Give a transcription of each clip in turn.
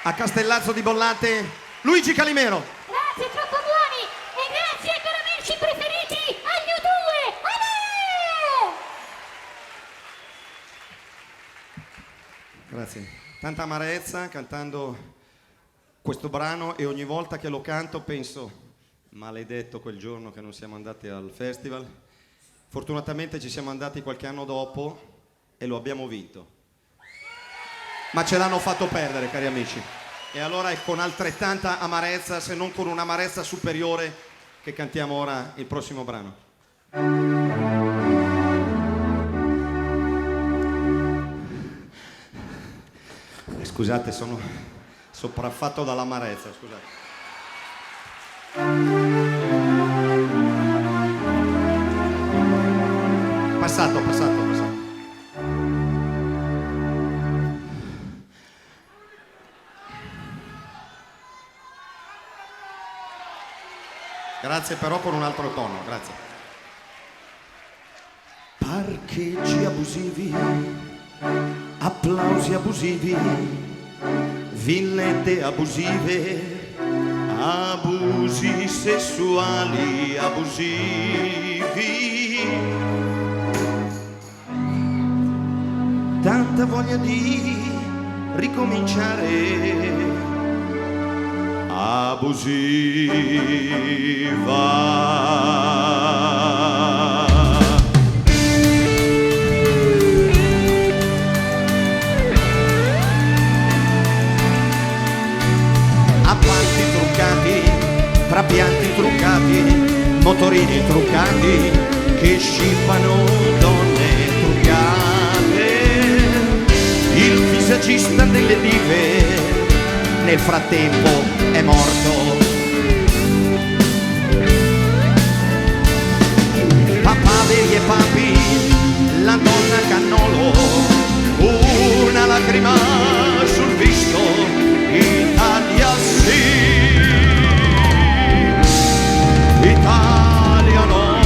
A Castellazzo di Bollate, Luigi Calimero. Grazie, troppo buoni! E grazie ai caramelici preferiti, agli U2! Ale! Grazie. Tanta amarezza cantando questo brano e ogni volta che lo canto penso, maledetto quel giorno che non siamo andati al festival. Fortunatamente ci siamo andati qualche anno dopo e lo abbiamo vinto. Ma ce l'hanno fatto perdere, cari amici. E allora è con altrettanta amarezza, se non con un'amarezza superiore, che cantiamo ora il prossimo brano. Scusate, sono sopraffatto dall'amarezza, scusate. Passato. Grazie, però con un altro tono, grazie. Parcheggi abusivi, applausi abusivi, villette abusive, abusi sessuali abusivi. Tanta voglia di ricominciare abusiva. Appalti truccati, trapianti truccati, motorini truccati che scippano donne truccate. Il visagista delle dive nel frattempo è morto. Papaveri e papi, la donna cannolo, una lacrima sul viso, Italia sì, Italia no.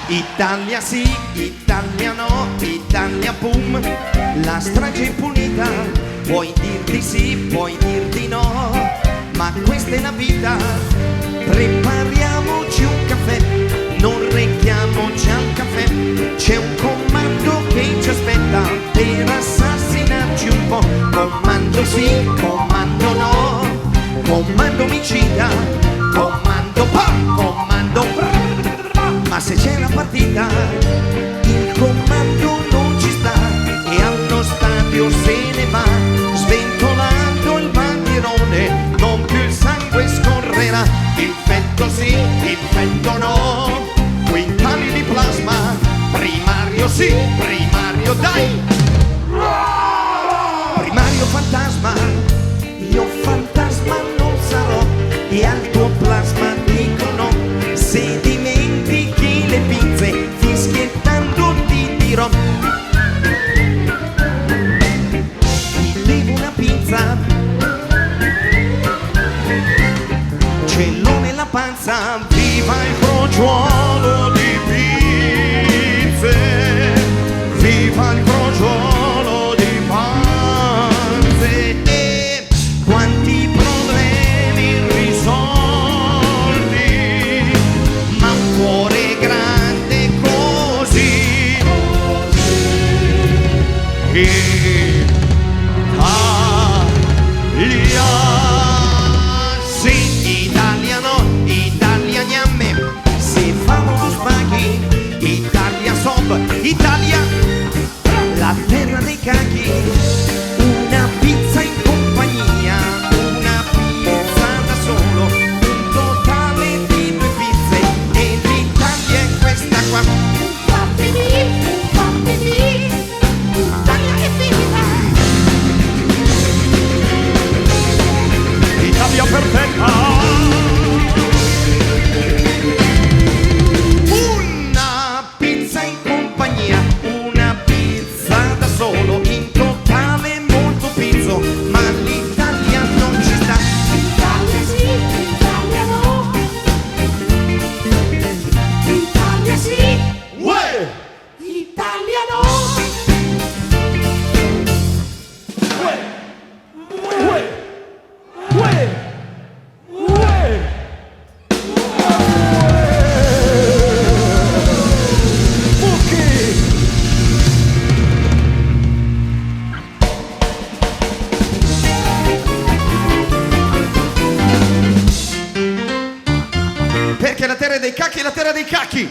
Italia sì, Italia no, Italia boom, la strage impunita, puoi dirti sì, puoi dirti no, ma questa è la vita, prepariamoci un caffè, non rechiamoci al caffè, c'è un comando che ci aspetta per assassinarci un po', comando sì, comando no, comando omicida, comando pa, comando bra. Ma se c'è la partita, il comando non ci sta e allo stadio se ne va, sventolando il bandierone, non più il sangue scorrerà. Infetto sì, infetto no, quintali di plasma, primario sì, primario dai. Primario fantasma, io fantasma non sarò e al tuo plasma dico no, se dimentichi le pinze fischiettando ti dirò ti devo una pizza, ce l'ho nella panza, viva il crogiuolo di pizze, viva il crogiuolo di panze e quanti problemi risolti, ma un cuore grande così. Italia sì, Italia no, Italia gnamme, se famo lo sbaglio la terra dei cacchi è la terra dei cacchi.